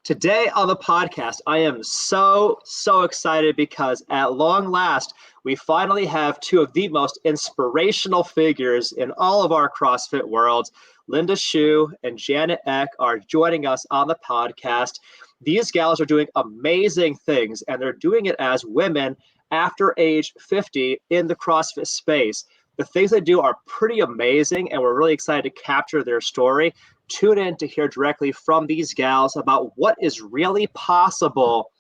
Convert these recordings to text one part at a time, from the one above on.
Today on the podcast, I am so excited because at long last, we finally have two of the most inspirational figures in all of our CrossFit world. Linda Schuh and Janet Eck are joining us on the podcast. These gals are doing amazing things, and they're doing it as women after age 50 in the CrossFit space. The things they do are pretty amazing, and we're really excited to capture their story. Tune in to hear directly from these gals about what is really possible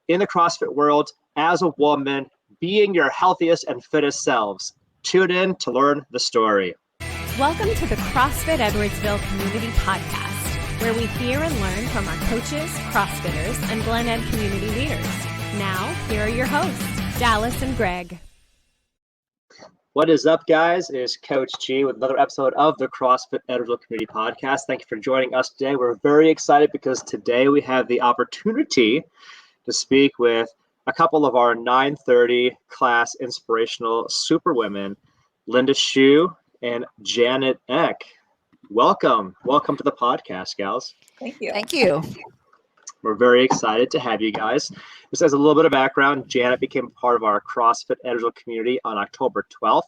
in the CrossFit world as a woman, being your healthiest and fittest selves. Tune in to learn the story. Welcome to the CrossFit Edwardsville Community Podcast, where we hear and learn from our coaches, CrossFitters, and Glen Ed community leaders. Now, here are your hosts, Dallas and Greg. What is up, guys? It is Coach G with another episode of the CrossFit Edwardsville Community Podcast. Thank you for joining us today. We're very excited because today we have the opportunity to speak with a couple of our 930 class inspirational superwomen, Linda Schuh and Janet Eck. Welcome to the podcast, gals. Thank you. Thank you. We're very excited to have you guys. Just as a little bit of background, Janet became part of our CrossFit Edwardsville community on October 12th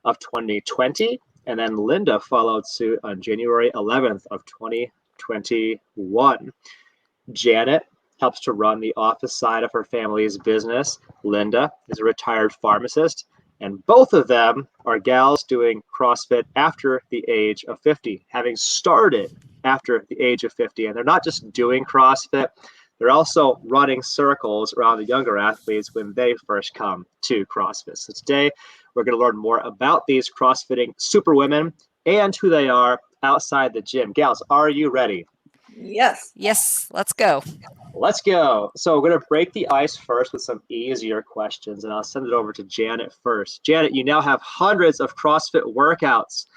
of 2020, and then Linda followed suit on January 11th of 2021. Janet helps to run the office side of her family's business. Linda is a retired pharmacist, and both of them are gals doing CrossFit after the age of 50, having started after the age of 50. And they're not just doing CrossFit, they're also running circles around the younger athletes when they first come to CrossFit. So today, we're going to learn more about these CrossFitting superwomen and who they are outside the gym. Gals, are you ready? Yes. Yes, let's go. Let's go. So we're going to break the ice first with some easier questions, and I'll send it over to Janet first. Janet, you now have hundreds of CrossFit workouts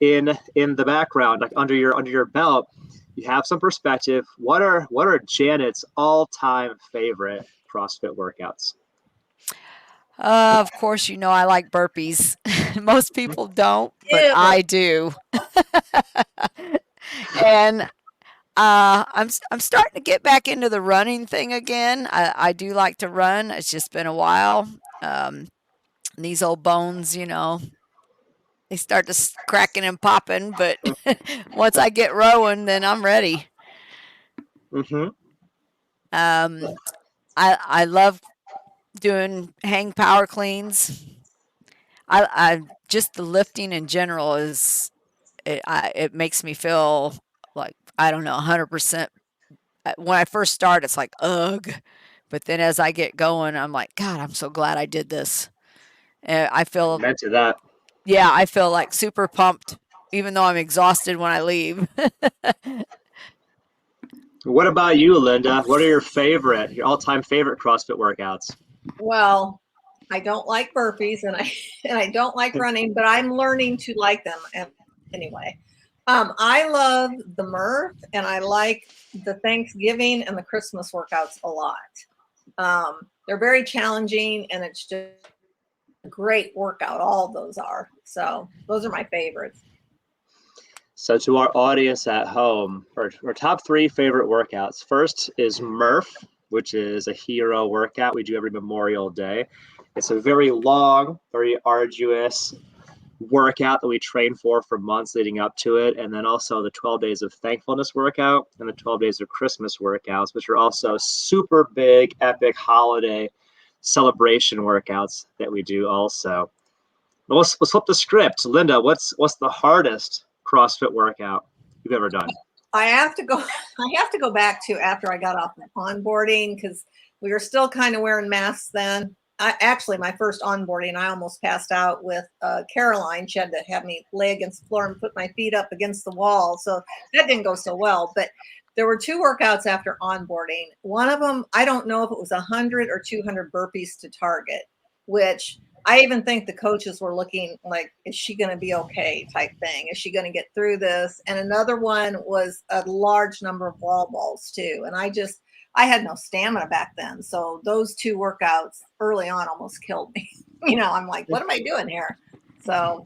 in the background, like under your belt. You have some perspective. What are Janet's all-time favorite CrossFit workouts? Of course, you know I like burpees. Most people don't, but I do. And I'm starting to get back into the running thing again. I do like to run. It's just been a while. These old bones, you know, they start to cracking and popping. But once I get rowing, then I'm ready. Mm-hmm. I love doing hang power cleans. I just the lifting in general is it makes me feel like, I don't know, 100%. When I first start, it's like, ugh. But then as I get going, I'm like, God, I'm so glad I did this. I feel Meant to that. Yeah, I feel like super pumped, even though I'm exhausted when I leave. What about you, Linda? What are your all-time favorite CrossFit workouts? Well, I don't like burpees and I don't like running, but I'm learning to like them anyway. I love the Murph and I like the Thanksgiving and the Christmas workouts a lot. They're very challenging and it's just a great workout. All of those are. So those are my favorites. So to our audience at home, our top three favorite workouts. First is Murph, which is a hero workout we do every Memorial Day. It's a very long, very arduous workout that we train for months leading up to it. And then also the 12 days of thankfulness workout and the 12 days of Christmas workouts, which are also super big, epic holiday celebration workouts that we do also. But let's flip the script. Linda, what's the hardest CrossFit workout you've ever done? I have to go back to after I got off onboarding because we were still kind of wearing masks then. Actually, my first onboarding, I almost passed out with Caroline. She had to have me lay against the floor and put my feet up against the wall. So that didn't go so well. But there were two workouts after onboarding. One of them, I don't know if it was 100 or 200 burpees to target, which I even think the coaches were looking like, is she going to be okay type thing? Is she going to get through this? And another one was a large number of wall balls too. And I had no stamina back then. So those two workouts early on almost killed me. I'm like, what am I doing here? So.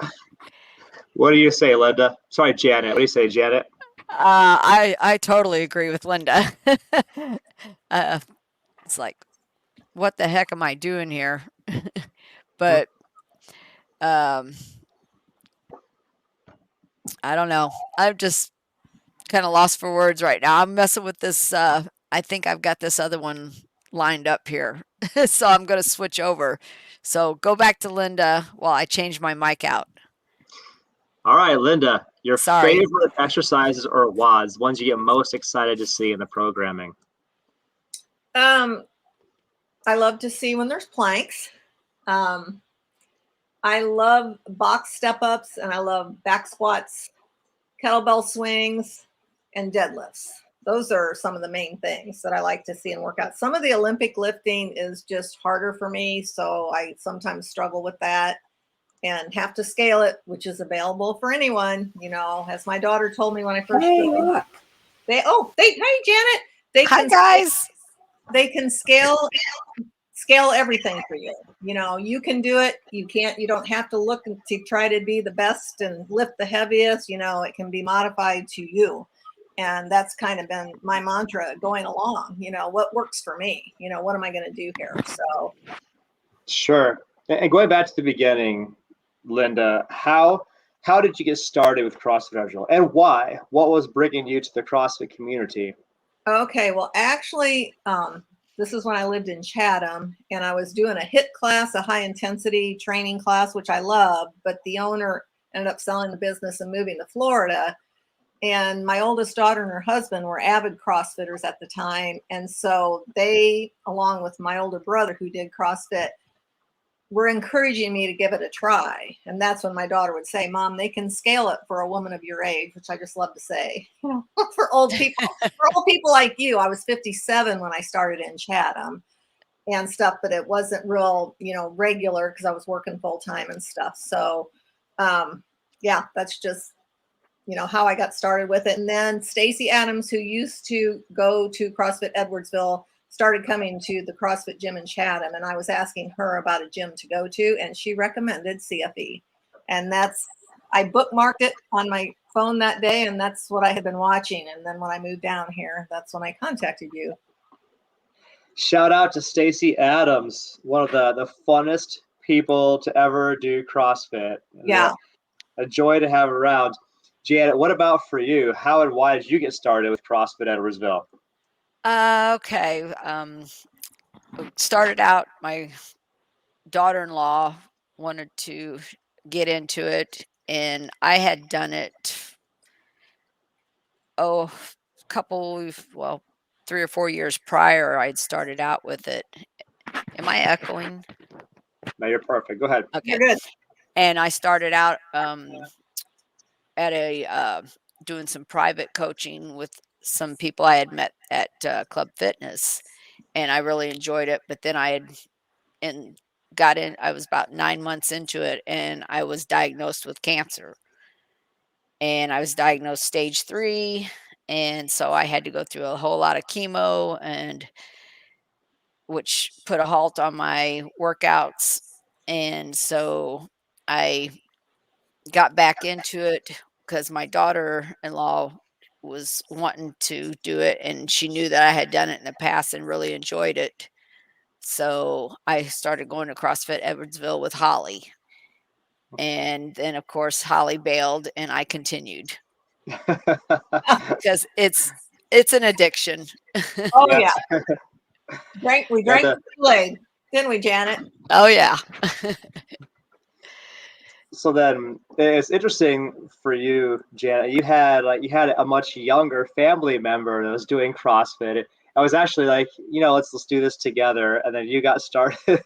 What do you say, Linda? Sorry, Janet. What do you say, Janet? I totally agree with Linda. uh, it's like, what the heck am I doing here? But um, I don't know. I'm just kind of lost for words right now. I'm messing with this. I think I've got this other one lined up here, so I'm going to switch over. So go back to Linda while I change my mic out. All right, Linda, your Sorry. favorite exercises or WODs, ones you get most excited to see in the programming? I love to see when there's planks. Um, I love box step ups and I love back squats, kettlebell swings, and deadlifts. Those are some of the main things that I like to see in workouts. Some of the Olympic lifting is just harder for me, so I sometimes struggle with that and have to scale it, which is available for anyone. You know, as my daughter told me when I first joined, hey Janet, they Hi, can guys. scale everything for you. You know, you can do it. You don't have to look to try to be the best and lift the heaviest. You know, it can be modified to you. And that's kind of been my mantra going along. You know, what works for me? You know, what am I going to do here? So, Sure. And going back to the beginning, Linda, how did you get started with CrossFit Original, and why? What was bringing you to the CrossFit community? okay. Well, actually, this is when I lived in Chatham and I was doing a HIIT class, a high intensity training class, which I loved, but the owner ended up selling the business and moving to Florida. And my oldest daughter and her husband were avid CrossFitters at the time. And so they, along with my older brother who did CrossFit, were encouraging me to give it a try. And that's when my daughter would say, Mom, they can scale it for a woman of your age, which I just love to say, you know, for old people like you. I was 57 when I started in Chatham and stuff, but it wasn't real, you know, regular because I was working full time and stuff. So, yeah, that's just, you know, how I got started with it. And then Stacy Adams, who used to go to CrossFit Edwardsville, started coming to the CrossFit gym in Chatham. And I was asking her about a gym to go to, and she recommended CFE. And I bookmarked it on my phone that day, and that's what I had been watching. And then when I moved down here, that's when I contacted you. Shout out to Stacy Adams, one of the funnest people to ever do CrossFit. Yeah. A joy to have around. Janet, what about for you? How and why did you get started with CrossFit Edwardsville? Okay. Started out, my daughter-in-law wanted to get into it, and I had done it, a couple, well, 3 or 4 years prior. I'd started out with it. Am I echoing? No, you're perfect. Go ahead. Okay. You're good. And I started out at doing some private coaching with some people I had met at Club Fitness, and I really enjoyed it. But then I was about 9 months into it, and I was diagnosed with cancer. And I was diagnosed stage 3, and so I had to go through a whole lot of chemo, and which put a halt on my workouts. And so I got back into it because my daughter-in-law was wanting to do it, and she knew that I had done it in the past and really enjoyed it. So I started going to CrossFit Edwardsville with Holly. And then, of course, Holly bailed and I continued because it's an addiction. Oh, Yes. yeah. We drank the Kool-Aid, didn't we, Janet? Oh, yeah. So then it's interesting for you, Janet. You had a much younger family member that was doing CrossFit. I was actually like, let's do this together. And then you got started,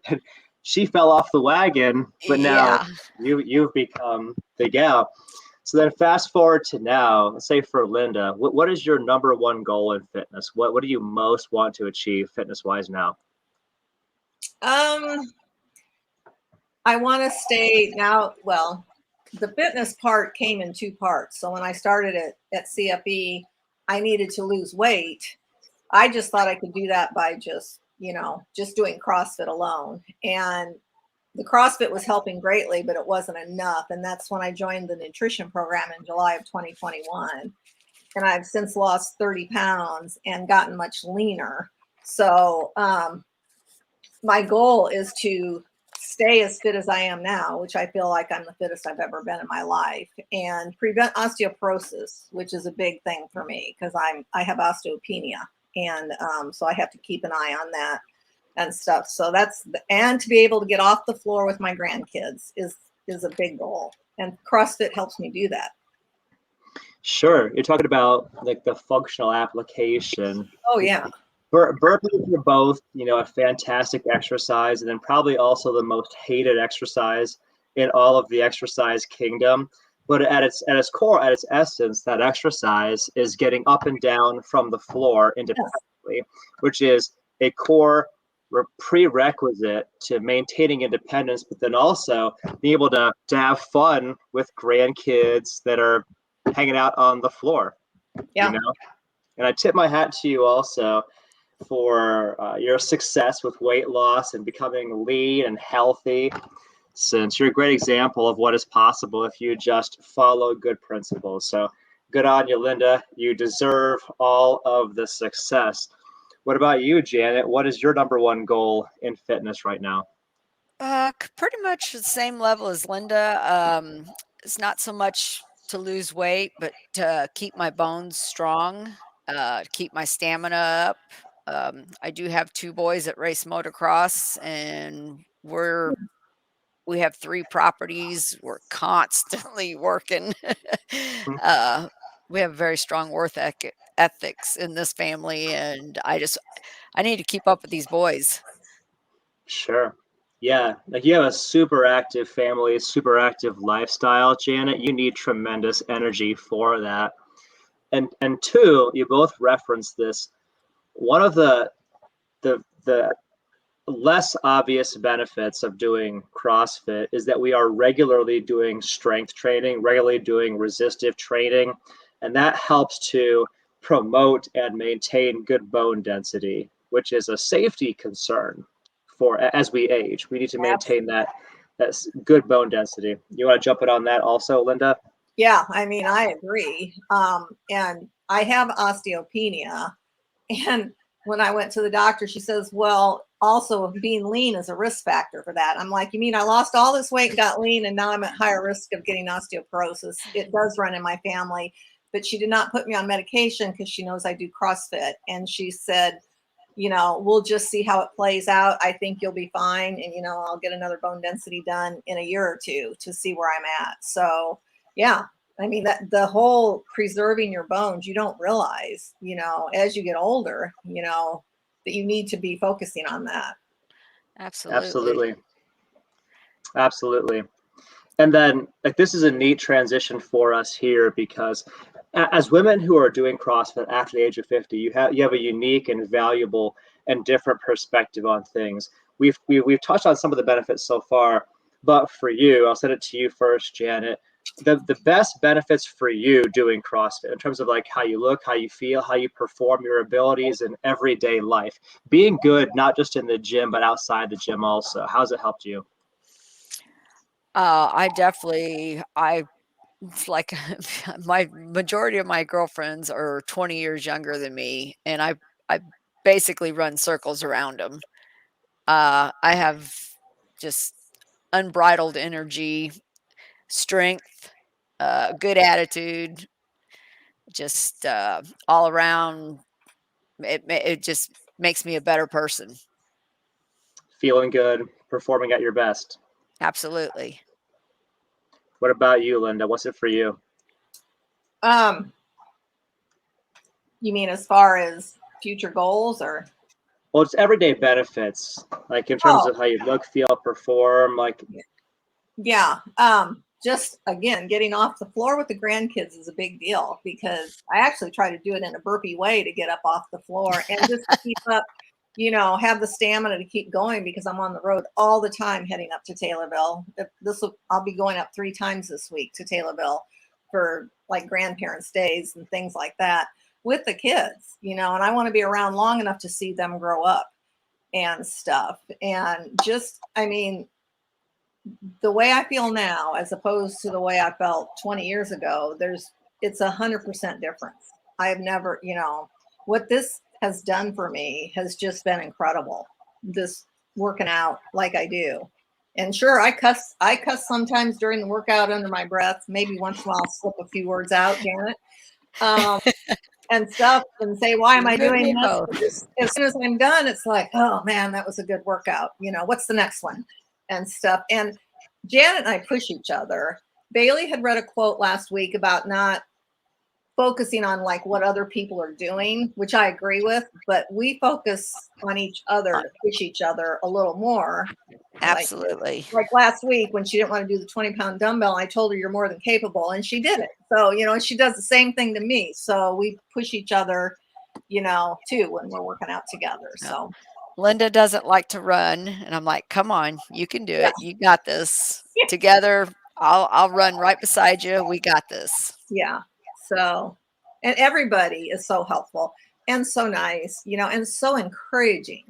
and she fell off the wagon. But now Yeah. you've become the gal. So then fast forward to now. Let's say for Linda, what is your number one goal in fitness? What do you most want to achieve fitness wise now? I want to stay now. Well, the fitness part came in 2 parts. So when I started at CFE, I needed to lose weight. I just thought I could do that by just doing CrossFit alone. And the CrossFit was helping greatly, but it wasn't enough. And that's when I joined the nutrition program in July of 2021. and I've since lost 30 pounds and gotten much leaner. So my goal is to stay as fit as I am now, which I feel like I'm the fittest I've ever been in my life, and prevent osteoporosis, which is a big thing for me because I have osteopenia, and so I have to keep an eye on that and stuff. So and to be able to get off the floor with my grandkids is a big goal, and CrossFit helps me do that. Sure. You're talking about like the functional application. Oh yeah. Burpees are both, a fantastic exercise, and then probably also the most hated exercise in all of the exercise kingdom. But at its core, at its essence, that exercise is getting up and down from the floor independently, which is a core prerequisite to maintaining independence, but then also being able to have fun with grandkids that are hanging out on the floor. Yeah. And I tip my hat to you also for your success with weight loss and becoming lean and healthy, since you're a great example of what is possible if you just follow good principles. So good on you, Linda. You deserve all of the success. What about you, Janet? What is your number one goal in fitness right now? Pretty much the same level as Linda. It's not so much to lose weight, but to keep my bones strong, keep my stamina up. I do have 2 boys that race motocross, and we have 3 properties. We're constantly working. Hmm. We have very strong worth ethics in this family, and I need to keep up with these boys. Sure. Yeah, like you have a super active family, super active lifestyle, Janet. You need tremendous energy for that. And two, you both referenced this. One of the less obvious benefits of doing CrossFit is that we are regularly doing strength training, regularly doing resistive training, and that helps to promote and maintain good bone density, which is a safety concern for as we age. We need to maintain that's good bone density. You want to jump in on that also, Linda? Yeah, I mean, I agree. And I have osteopenia. And when I went to the doctor, she says, well, also being lean is a risk factor for that. I'm like, you mean I lost all this weight and got lean, and now I'm at higher risk of getting osteoporosis? It does run in my family. But she did not put me on medication because she knows I do CrossFit. And she said, we'll just see how it plays out. I think you'll be fine. And, I'll get another bone density done in a year or two to see where I'm at. So, yeah, I mean, that the whole preserving your bones, you don't realize, as you get older, that you need to be focusing on that. Absolutely. Absolutely. Absolutely. And then, like, this is a neat transition for us here because as women who are doing CrossFit after the age of 50, you have a unique and valuable and different perspective on things. We've touched on some of the benefits so far, but for you, I'll send it to you first, Janet. The best benefits for you doing CrossFit in terms of like how you look, how you feel, how you perform your abilities in everyday life, being good not just in the gym but outside the gym also. How's it helped you? It's like my majority of my girlfriends are 20 years younger than me, and I basically run circles around them. I have just unbridled energy, strength, good attitude, just all around. It just makes me a better person. Feeling good, performing at your best. Absolutely. What about you, Linda? What's it for you? Um, you mean as far as future goals or? Well, it's everyday benefits, like in terms Oh, of how you look, feel, perform. Like, yeah. Just again, getting off the floor with the grandkids is a big deal because I actually try to do it in a burpee way to get up off the floor and just to keep up, have the stamina to keep going because I'm on the road all the time heading up to Taylorville. I'll be going up 3 times this week to Taylorville for like grandparents' days and things like that with the kids, and I want to be around long enough to see them grow up and stuff. And just, I mean, the way I feel now, as opposed to the way I felt 20 years ago, it's 100% difference. I've never, what this has done for me has just been incredible. This working out like I do. And sure, I cuss sometimes during the workout under my breath. Maybe once in a while I'll slip a few words out, Janet. And stuff and say, why am I You and doing me this? both. But as soon as I'm done, it's like, oh man, that was a good workout. What's the next one and stuff. And Janet and I push each other. Bailey had read a quote last week about not focusing on like what other people are doing, which I agree with, but we focus on each other to push each other a little more. Absolutely. Like last week when she didn't want to do the 20-pound dumbbell, I told her you're more than capable, and she did it. So, she does the same thing to me. So we push each other, too, when we're working out together. So Linda doesn't like to run, and I'm like, come on, you can do yeah. it. You got this. Together, I'll run right beside you. We got this. Yeah. So, and everybody is so helpful and so nice, and so encouraging,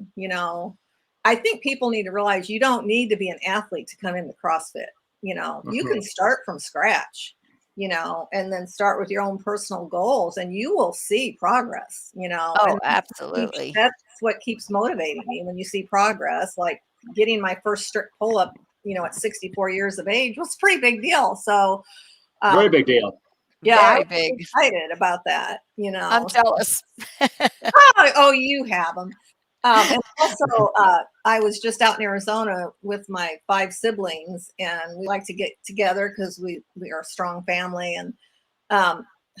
I think people need to realize you don't need to be an athlete to come into CrossFit. You can start from scratch, and then start with your own personal goals and you will see progress, Oh, and absolutely. that's what keeps motivating me when you see progress. Like getting my first strict pull up, at 64 years of age was a pretty big deal. So, Very big deal. yeah, I Very was big. excited about that, I'm jealous. Oh, you have them. And also, I was just out in Arizona with my 5 siblings, and we like to get together because we are a strong family, and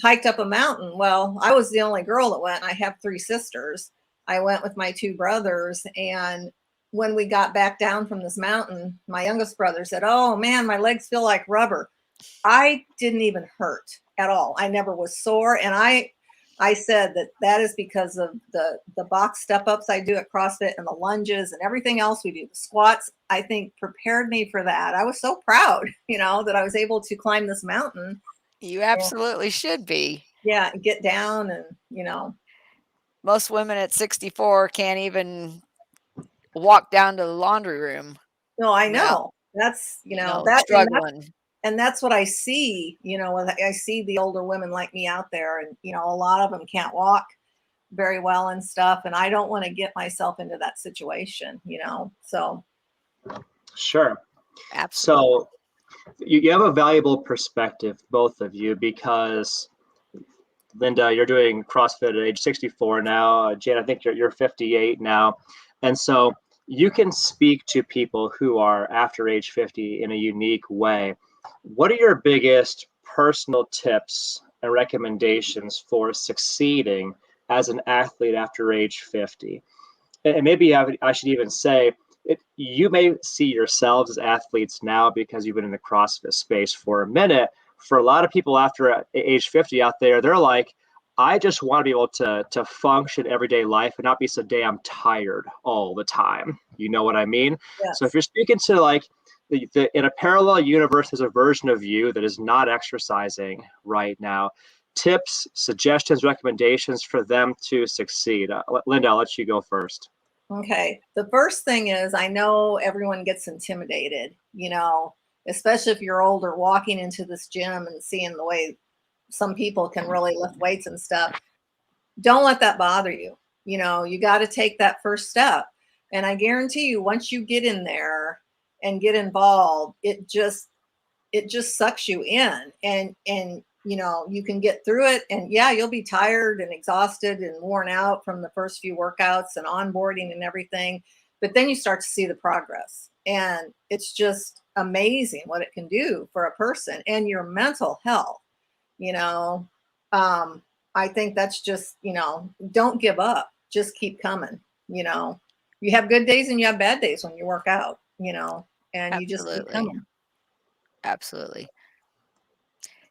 hiked up a mountain. Well, I was the only girl that went. I have 3 sisters. I went with my 2 brothers, and when we got back down from this mountain, my youngest brother said, "Oh man, my legs feel like rubber." I didn't even hurt at all. I never was sore, and I said that is because of the box step ups I do at CrossFit and the lunges and everything else we do. The squats, I think, prepared me for that. I was so proud, that I was able to climb this mountain. You absolutely should be. Yeah, and get down and, Most women at 64 can't even walk down to the laundry room no, I without, know. That's, that struggling. and that's what I see, when I see the older women like me out there, and, a lot of them can't walk very well and stuff. And I don't want to get myself into that situation, so. Sure. Absolutely. So you have a valuable perspective, both of you, because Linda, you're doing CrossFit at age 64 now. Jan, I think you're 58 now. And so you can speak to people who are after age 50 in a unique way. What are your biggest personal tips and recommendations for succeeding as an athlete after age 50? And maybe I should even say, you may see yourselves as athletes now because you've been in the CrossFit space for a minute. For a lot of people after age 50 out there, they're like, I just want to be able to function everyday life and not be so damn tired all the time. You know what I mean? Yes. So if you're speaking to like in a parallel universe, there's a version of you that is not exercising right now. Tips, suggestions, recommendations for them to succeed. Linda, I'll let you go first. Okay. The first thing is, I know everyone gets intimidated, especially if you're older, walking into this gym and seeing the way some people can really lift weights and stuff. Don't let that bother you. You got to take that first step. And I guarantee you, once you get in there and get involved, it just sucks you in, and you can get through it. And yeah, you'll be tired and exhausted and worn out from the first few workouts and onboarding and everything, but then you start to see the progress, and it's just amazing what it can do for a person and your mental health. I think that's just, don't give up, just keep coming. You have good days and you have bad days when you work out, and you just keep Absolutely. coming. Absolutely.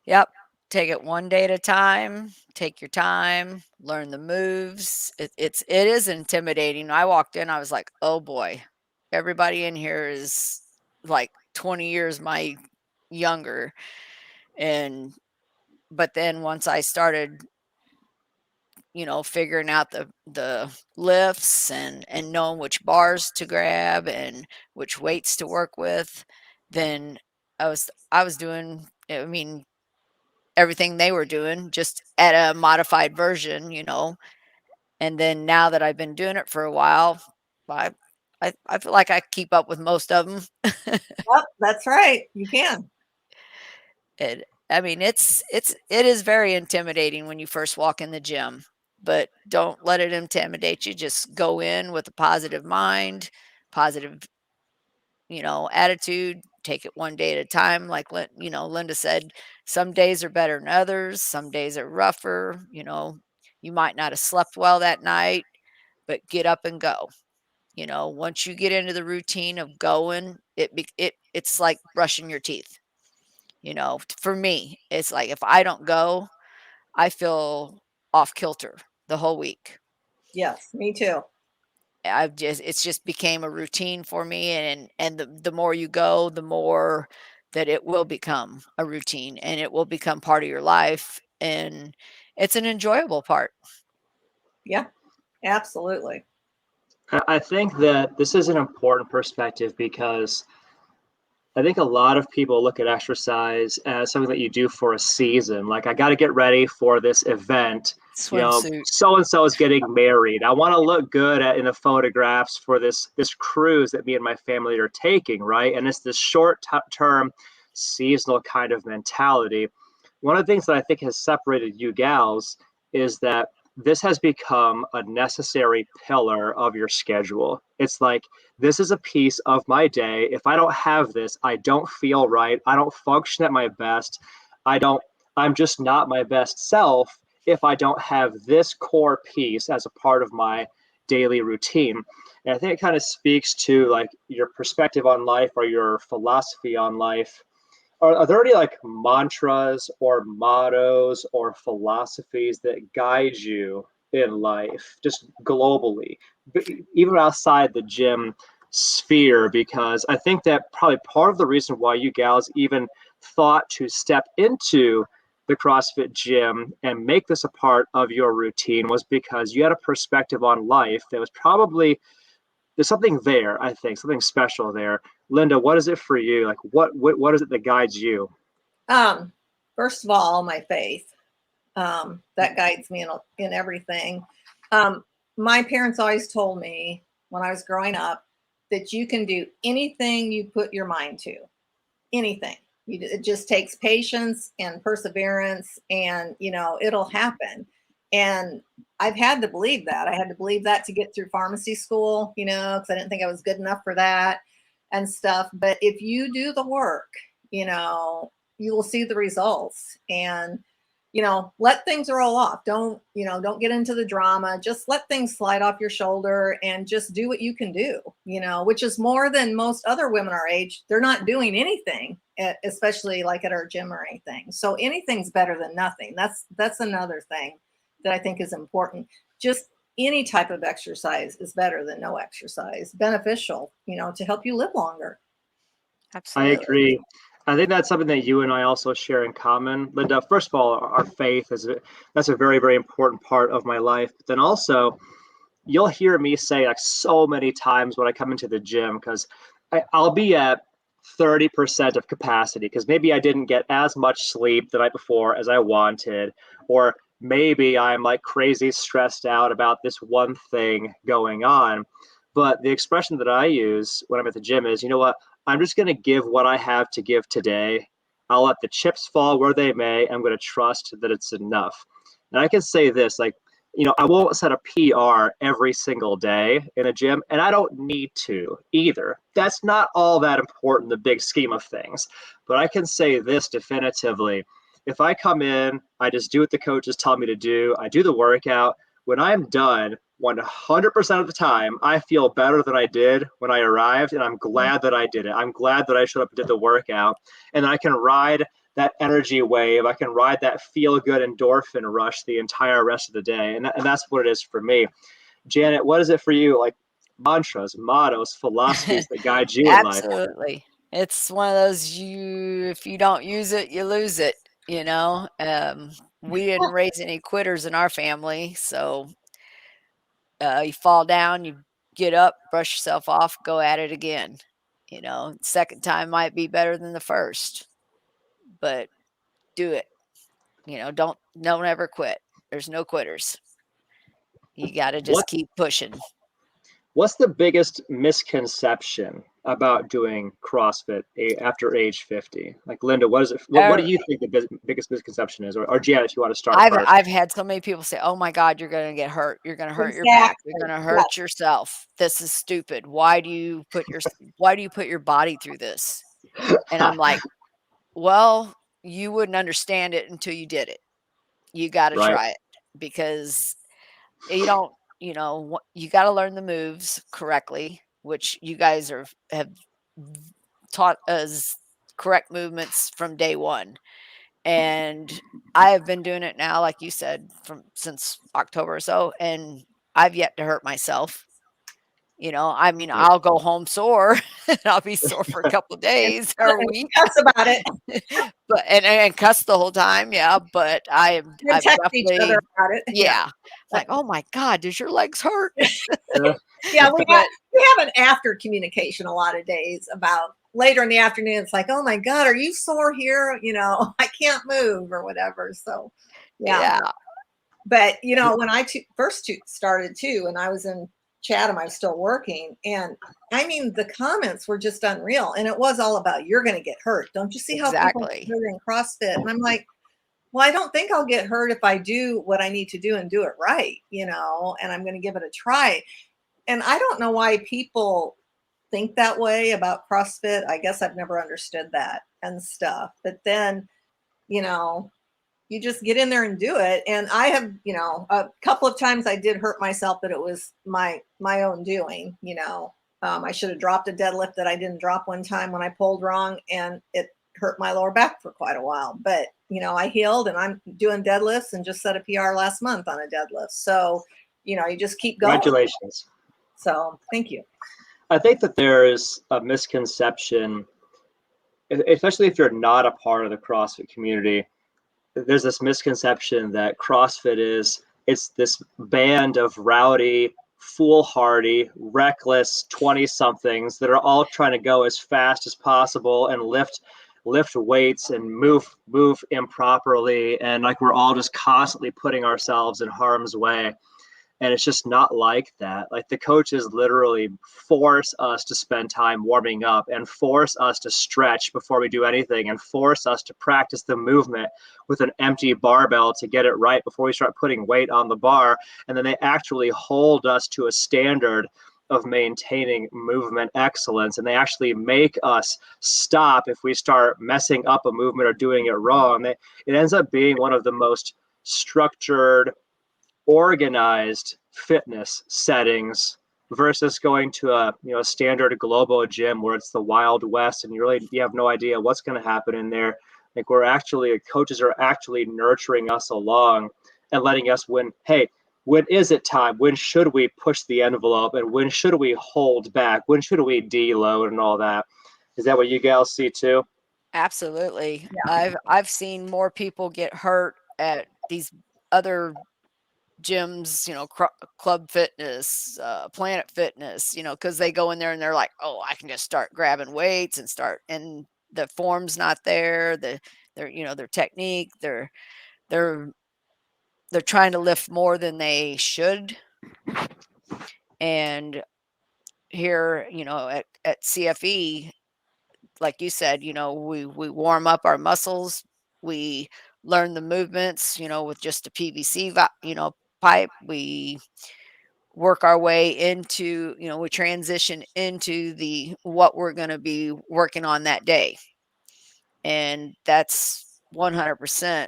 Yep. Take it one day at a time. Take your time. Learn the moves. It is intimidating. I walked in, I was like, oh boy, everybody in here is like 20 years my younger. But then once I started, figuring out the lifts and knowing which bars to grab and which weights to work with, then I was doing, I mean, everything they were doing, just at a modified version, And then now that I've been doing it for a while, I I feel like I keep up with most of them. Yep, that's right. You can. I mean, it is very intimidating when you first walk in the gym, but don't let it intimidate you. Just go in with a positive mind, positive, attitude. Take it one day at a time. Like Linda said, some days are better than others. Some days are rougher. You might not have slept well that night, but get up and go. Once you get into the routine of going, it's like brushing your teeth. For me, it's like if I don't go, I feel off kilter the whole week. Yes, me too. It's just became a routine for me, and the more you go, the more that it will become a routine and it will become part of your life, and it's an enjoyable part. Yeah, absolutely. I think that this is an important perspective because I think a lot of people look at exercise as something that you do for a season. Like, I got to get ready for this event. Swimsuit. So and so is getting married. I want to look good in the photographs for this cruise that me and my family are taking, right? And it's this short-term, seasonal kind of mentality. One of the things that I think has separated you gals is that this has become a necessary pillar of your schedule. It's like, this is a piece of my day. If I don't have this, I don't feel right. I don't function at my best. I'm just not my best self if I don't have this core piece as a part of my daily routine. And I think it kind of speaks to like your perspective on life or your philosophy on life. Are there any like mantras or mottos or philosophies that guide you in life, just globally, even outside the gym sphere? Because I think that probably part of the reason why you gals even thought to step into the CrossFit gym and make this a part of your routine was because you had a perspective on life that was probably, there's something there, I think, something special there. Linda, what is it for you? Like, what is it that guides you? Um, First of all, my faith. That guides me in everything. My parents always told me when I was growing up that you can do anything you put your mind to. Anything. It just takes patience and perseverance, and it'll happen. And I've had to believe that. I had to believe that to get through pharmacy school, because I didn't think I was good enough for that and stuff. But if you do the work, you will see the results. And let things roll off. Don't get into the drama. Just let things slide off your shoulder and just do what you can do, which is more than most other women our age. They're not doing anything, especially like at our gym or anything. So anything's better than nothing. That's another thing that I think is important. Just any type of exercise is better than no exercise, beneficial, to help you live longer. I Absolutely. agree. I think that's something that you and I also share in common, Linda. First of all, our faith that's a very, very important part of my life. But then also, you'll hear me say like so many times when I come into the gym, because I'll be at 30% of capacity because maybe I didn't get as much sleep the night before as I wanted, or maybe I'm like crazy stressed out about this one thing going on. But the expression that I use when I'm at the gym is, you know what? I'm just going to give what I have to give today. I'll let the chips fall where they may. I'm going to trust that it's enough. And I can say this, like, I won't set a PR every single day in a gym, and I don't need to either. That's not all that important in the big scheme of things. But I can say this definitively. If I come in, I just do what the coaches tell me to do, I do the workout. When I'm done, 100% of the time, I feel better than I did when I arrived, and I'm glad that I did it. I'm glad that I showed up and did the workout, and I can ride that energy wave. I can ride that feel good endorphin rush the entire rest of the day. And that's what it is for me. Janet, what is it for you? Like mantras, mottos, philosophies that guide you in life? Absolutely. It's one of those, if you don't use it, you lose it, you know? We didn't raise any quitters in our family, so, you fall down, you get up, brush yourself off, go at it again, Second time might be better than the first, but do it. don't ever quit. There's no quitters. You got to What just keep pushing. What's the biggest misconception about doing CrossFit after age 50? Like, Linda, what is it? What do you think the biggest misconception is? Or Janet, if you want to start first. I've had so many people say, "Oh my God, you're going to get hurt. You're going to hurt your back. You're going to Exactly. hurt yourself. This is stupid. Why do you put your body through this?" And I'm like, "Well, you wouldn't understand it until you did it. You got to Right. try it because you don't, you got to learn the moves correctly, which you guys have taught us correct movements from day one. And I have been doing it now, like you said, since October or so, and I've yet to hurt myself. I mean, I'll go home sore and I'll be sore for a couple of And, days or a and week, cuss about it but and cuss the whole time, yeah. But and I've text each other definitely, about it. Yeah. yeah. It's like, oh my God, does your legs hurt? Uh, Yeah, But we have an after communication a lot of days about later in the afternoon. It's like, oh my God, are you sore here? I can't move or whatever. So, yeah. yeah, But when I first started too, and I was in Chatham, I was still working, and I mean the comments were just unreal, and it was all about you're going to get hurt. Don't you see how people exactly. get hurt in CrossFit? And I'm like, well, I don't think I'll get hurt if I do what I need to do and do it right, and I'm going to give it a try. And I don't know why people think that way about CrossFit. I guess I've never understood that and stuff. But then, you know, you just get in there and do it. And I have, a couple of times I did hurt myself, but it was my own doing. I should have dropped a deadlift that I didn't drop one time when I pulled wrong, and it hurt my lower back for quite a while. But I healed, and I'm doing deadlifts and just set a PR last month on a deadlift. So, you just keep going. Congratulations. So thank you. I think that there is a misconception, especially if you're not a part of the CrossFit community. There's this misconception that CrossFit it's this band of rowdy, foolhardy, reckless 20-somethings that are all trying to go as fast as possible and lift weights and move improperly, and like we're all just constantly putting ourselves in harm's way. And it's just not like that. Like, the coaches literally force us to spend time warming up and force us to stretch before we do anything and force us to practice the movement with an empty barbell to get it right before we start putting weight on the bar. And then they actually hold us to a standard of maintaining movement excellence. And they actually make us stop if we start messing up a movement or doing it wrong. It ends up being one of the most structured, organized fitness settings versus going to a standard global gym where it's the Wild West and you have no idea what's going to happen in there. Like, coaches are actually nurturing us along and letting us when is it time? When should we push the envelope, and when should we hold back? When should we deload and all that? Is that what you gals see too? Absolutely. Yeah. I've seen more people get hurt at these other gyms, Club Fitness, Planet Fitness, because they go in there and they're like, oh, I can just start grabbing weights and the form's not there. Their technique, they're trying to lift more than they should. And here, at CFE, like you said, we warm up our muscles, we learn the movements, with just a PVC, pipe. We work our way into, we transition into what we're going to be working on that day. And that's 100%,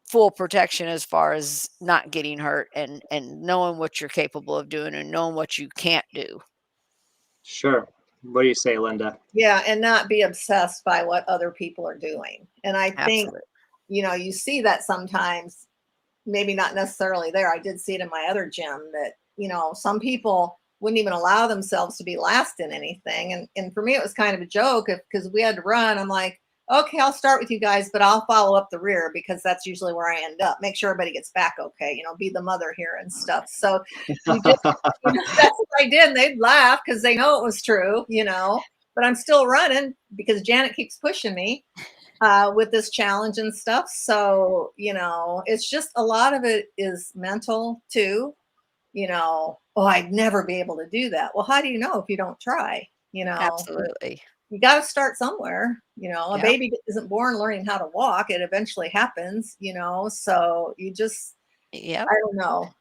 full protection as far as not getting hurt and knowing what you're capable of doing and knowing what you can't do. Sure. What do you say, Linda? Yeah, and not be obsessed by what other people are doing. And I think, Absolutely. You see that sometimes, maybe not necessarily there. I did see it in my other gym that, some people wouldn't even allow themselves to be last in anything. And for me, it was kind of a joke because we had to run. I'm like, okay, I'll start with you guys, but I'll follow up the rear because that's usually where I end up. Make sure everybody gets back okay, be the mother here and stuff. So you just, that's what I did. And they'd laugh because they know it was true, but I'm still running because Janet keeps pushing me. with this challenge and stuff. So, it's just a lot of it is mental too. Oh, I'd never be able to do that. Well, how do you know if you don't try? Absolutely. You got to start somewhere. A Yep. baby isn't born learning how to walk. It eventually happens, so you just, Yep. I don't know.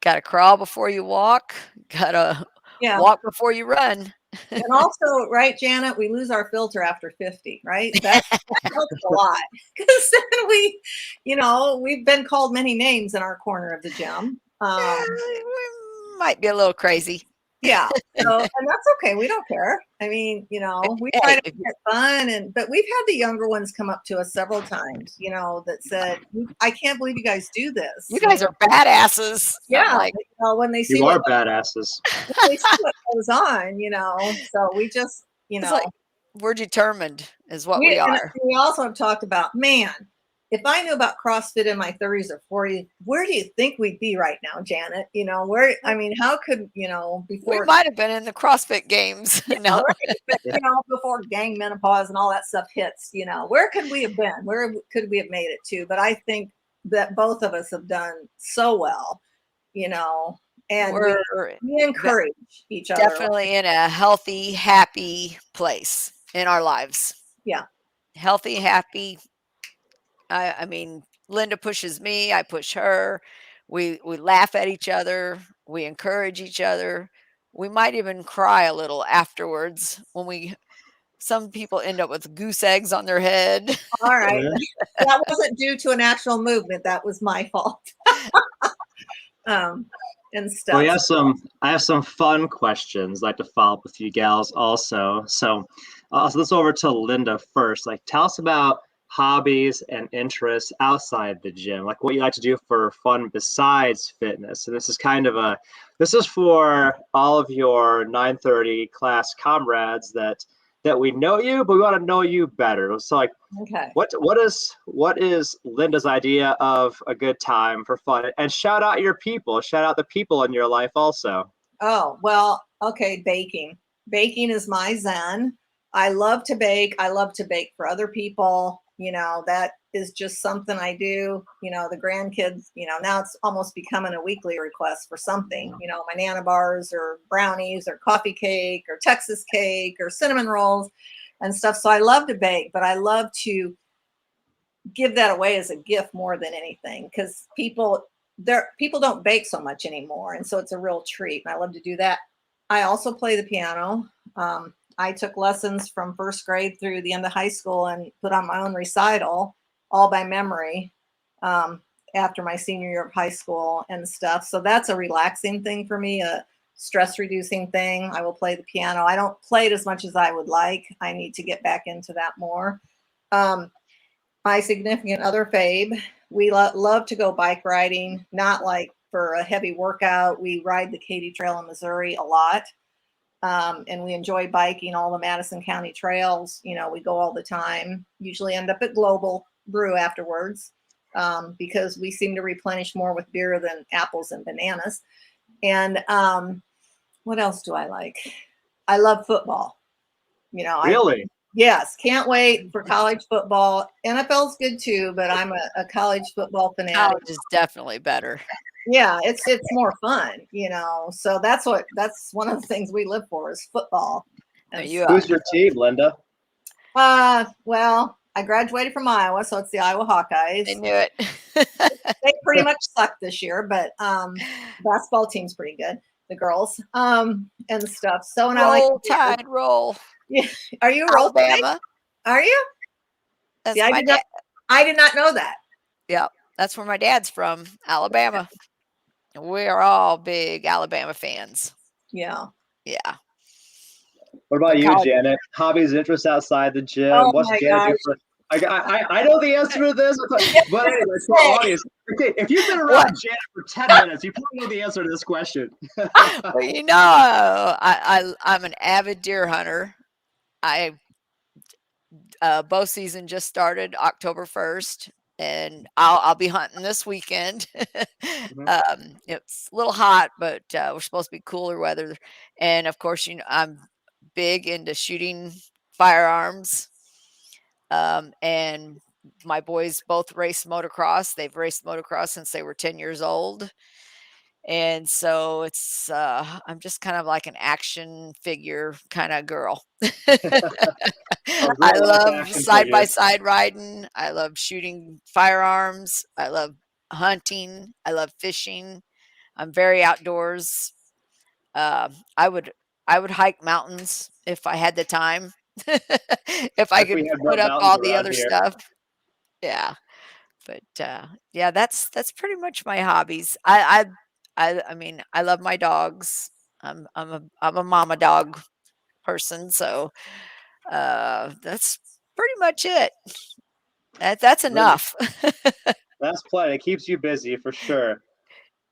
Got to crawl before you walk. Got to Yeah. walk before you run. And also, right, Janet, we lose our filter after 50, right? That helps a lot because then we've been called many names in our corner of the gym. We might be a little crazy. Yeah. So, and that's okay. We don't care. I mean, we try Hey, to make it fun, but we've had the younger ones come up to us several times, that said, I can't believe you guys do this. you guys are badasses. I'm Yeah. like, When they see You are badasses. what goes on, so we just, it's like we're determined is what we and are. we also have talked about, man, if I knew about CrossFit in my 30s or 40s, where do you think we'd be right now, Janet? How could, before We might have been in the CrossFit games. No. right? But, before gang menopause and all that stuff hits, where could we have been? Where could we have made it to? But I think that both of us have done so well, and we encourage each other. Definitely in a healthy, happy place in our lives. Yeah. Healthy, happy. I mean, Linda pushes me, I push her. We laugh at each other, we encourage each other. We might even cry a little afterwards when some people end up with goose eggs on their head. All right. That wasn't due to an actual movement. That was my fault. And stuff. Well, I have some fun questions I'd like to follow up with you gals also. So let's go over to Linda first. Like, tell us about hobbies and interests outside the gym, like what you like to do for fun besides fitness. And this is for all of your 930 class comrades that we know you, but we want to know you better. So like, okay, what is Linda's idea of a good time for fun? And shout out the people in your life also. Oh, well, okay, baking. Baking is my zen. I love to bake. I love to bake for other people. That is just something I do. The grandkids, now it's almost becoming a weekly request for something, my Nana bars or brownies or coffee cake or Texas cake or cinnamon rolls and stuff. So I love to bake, but I love to give that away as a gift more than anything because people don't bake so much anymore. And so it's a real treat. And I love to do that. I also play the piano. I took lessons from first grade through the end of high school and put on my own recital all by memory after my senior year of high school and stuff. So that's a relaxing thing for me, a stress reducing thing. I will play the piano. I don't play it as much as I would like. I need to get back into that more. My significant other, Fabe, we love to go bike riding, not like for a heavy workout. We ride the Katy Trail in Missouri a lot. And we enjoy biking all the Madison County trails. We go all the time, usually end up at Global Brew afterwards because we seem to replenish more with beer than apples and bananas. And what else do I like? I love football. Really? Yes, can't wait for college football. NFL's good too, but I'm a college football fanatic. College is definitely better. Yeah, it's more fun, So that's one of the things we live for is football. Who's your team, Linda? Well, I graduated from Iowa, so it's the Iowa Hawkeyes. I knew it. They pretty much suck this year, but basketball team's pretty good, the girls, and stuff. So and Roll Tide, roll. Yeah, are you Alabama? Are you? That's See, I did not know that. Yeah, that's where my dad's from, Alabama. We are all big Alabama fans. Yeah. Yeah. What about you, Janet? Hobbies, interests outside the gym? Oh What's my Janet gosh. do for? I know the answer to this, but anyway, for audience, okay, if you've been around Janet for 10 minutes, you probably know the answer to this question. Well, I'm an avid deer hunter. Bow season just started October 1st, and I'll be hunting this weekend. It's a little hot, but we're supposed to be cooler weather. And of course, I'm big into shooting firearms. And my boys both race motocross. They've raced motocross since they were 10 years old. And so it's I'm just kind of like an action figure kind of girl. Oh, I girl loves love action side by figures. side riding. I love shooting firearms. I love hunting. I love fishing. I'm very outdoors. Uh, I would I would hike mountains if I had the time. If I If we could had put more up mountains all the around other here. stuff. Yeah. But, yeah, that's pretty much my hobbies. I mean, I love my dogs. I'm a mama dog person, so, that's pretty much it. That's Really, enough. that's plenty. It keeps you busy for sure.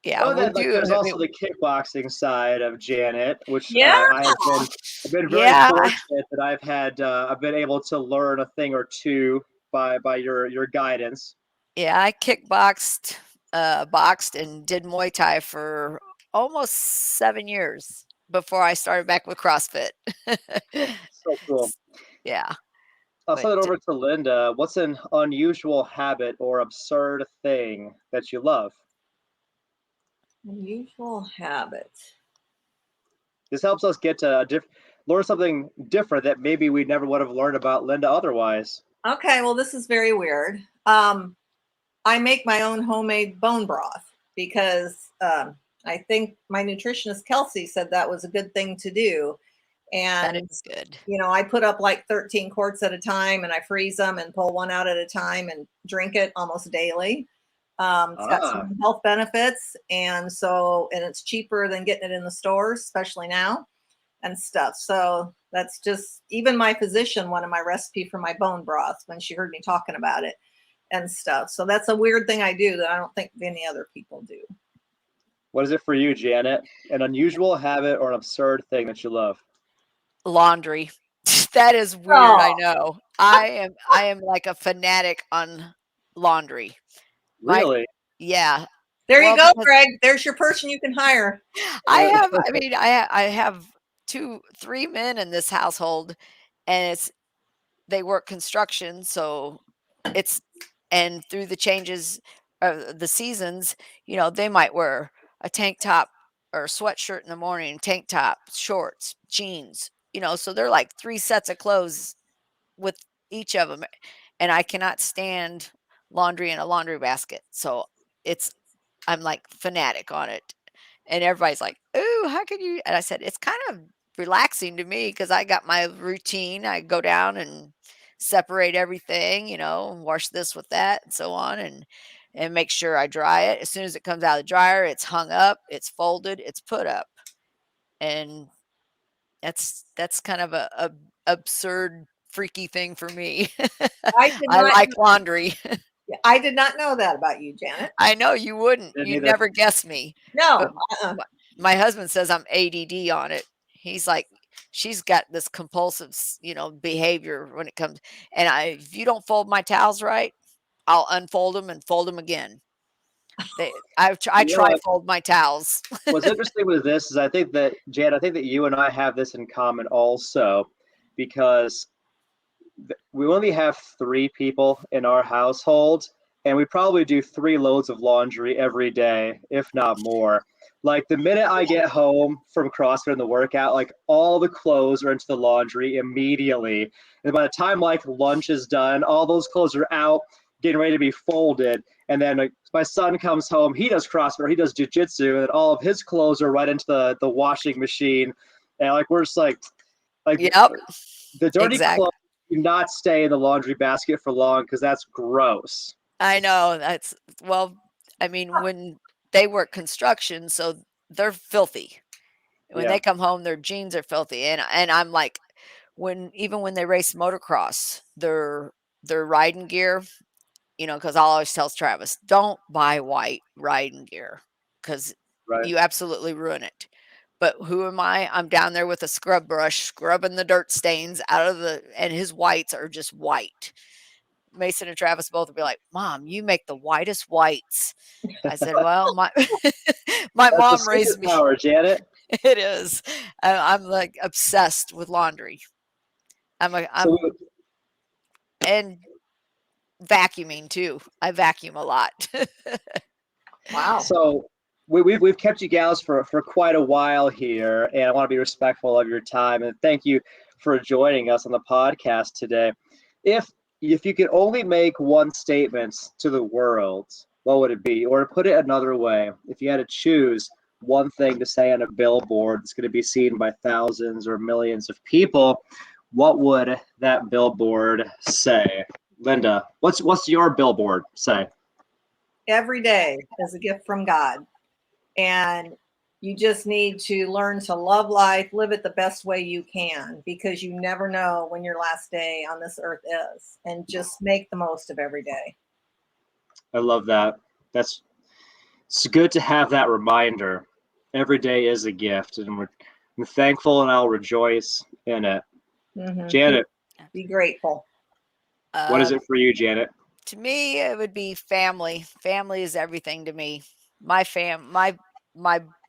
Yeah, Well, we then, like, do there's I also mean the kickboxing side of Janet, which Yeah. I've been very yeah, fortunate that I've been able to learn a thing or two by your guidance. yeah, I kickboxed, boxed, and did Muay Thai for almost 7 years before I started back with CrossFit. So cool. S yeah, I'll but send it over to Linda. What's an unusual habit or absurd thing that you love? Unusual habit. This helps us get to learn something different that maybe we never would have learned about Linda otherwise. Okay, well, this is very weird. I make my own homemade bone broth because I think my nutritionist Kelsey said that was a good thing to do. that And, is good. I put up like 13 quarts at a time and I freeze them and pull one out at a time and drink it almost daily. It's got Ah, some health benefits. And it's cheaper than getting it in the stores, especially now and stuff. So that's just, even my physician wanted my recipe for my bone broth when she heard me talking about it and stuff. So that's a weird thing I do that I don't think any other people do. what is it for you, Janet? An unusual habit or an absurd thing that you love? Laundry. That is weird, I Oh, know. I am like a fanatic on laundry. My Really? yeah. there you Well, go, because Greg. There's your person you can hire. I mean, I have 2, 3 men in this household, and they work construction, so it's and through the changes of the seasons, they might wear a tank top or a sweatshirt in the morning, tank top, shorts, jeans, so they're like 3 sets of clothes with each of them, and I cannot stand laundry in a laundry basket, so it's I'm like fanatic on it. And everybody's like, "Ooh, how can you?" And I said, "It's kind of relaxing to me because I got my routine. I go down and separate everything, wash this with that and so on and make sure I dry it. As soon as it comes out of the dryer, it's hung up, it's folded, it's put up. And that's kind of a absurd freaky thing for me. I did I not. like laundry. I did not know that about you, Janet. I know you wouldn't. Didn't You'd either. never guess me. But No. my husband says I'm ADD on it. He's like, she's got this compulsive, behavior when it comes. And if you don't fold my towels right, I'll unfold them and fold them again. I You know try what? fold my towels. What's interesting with this is I think that Jan, I think that you and I have this in common also, because we only have 3 people in our household, and we probably do 3 loads of laundry every day, if not more. Like the minute I get home from CrossFit and the workout, like all the clothes are into the laundry immediately. And by the time like lunch is done, all those clothes are out, getting ready to be folded. And then my son comes home, he does CrossFit or he does jujitsu, and all of his clothes are right into the washing machine. And like we're just like Yep, the dirty clothes exactly. do not stay in the laundry basket for long because that's gross. I know well, I mean, when they work construction, so they're filthy. When Yeah, they come home, their jeans are filthy, and I'm like, even when they race motocross, their riding gear, because I'll always tell Travis, "Don't buy white riding gear because right. you absolutely ruin it." But who am I? I'm down there with a scrub brush, scrubbing the dirt stains out of and his whites are just white. Mason and Travis both would be like, "Mom, you make the whitest whites." I said, "Well, my my That's a mom raised me." superpower, Janet. It is. I'm like obsessed with laundry. I'm a So I'm and vacuuming too. I vacuum a lot. Wow. So we've kept you gals for quite a while here, and I want to be respectful of your time and thank you for joining us on the podcast today. If you could only make one statement to the world, what would it be? Or to put it another way, if you had to choose one thing to say on a billboard that's going to be seen by thousands or millions of people, what would that billboard say? Linda, what's your billboard say? Every day is a gift from God. And you just need to learn to love life, live it the best way you can, because you never know when your last day on this earth is. And just make the most of every day. I love that. It's good to have that reminder. Every day is a gift, and I'm thankful, and I'll rejoice in it. Mm-hmm. Janet, Be grateful. what is it for you, Janet? To me, it would be family. Family is everything to me. My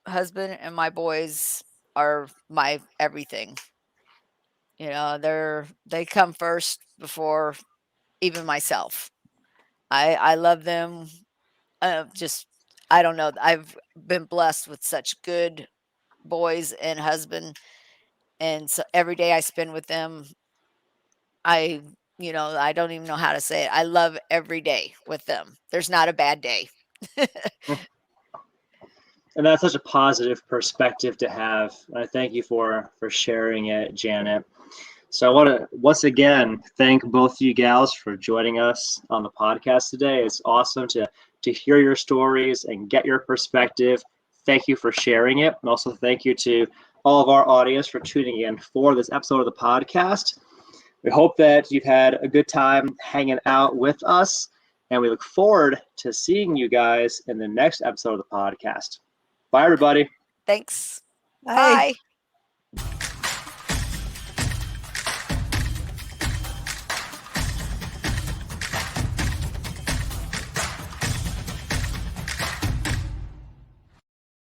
husband and my boys are my everything. You know, they come first before even myself. I love them. Just I don't know. I've been blessed with such good boys and husband, and so every day I spend with them, I I don't even know how to say it. I love every day with them. There's not a bad day. And that's such a positive perspective to have. I thank you for sharing it, Janet. So I want to once again thank both of you gals for joining us on the podcast today. It's awesome to hear your stories and get your perspective. Thank you for sharing it. And also thank you to all of our audience for tuning in for this episode of the podcast. We hope that you've had a good time hanging out with us, and we look forward to seeing you guys in the next episode of the podcast. Bye, everybody. Thanks. Bye. Bye.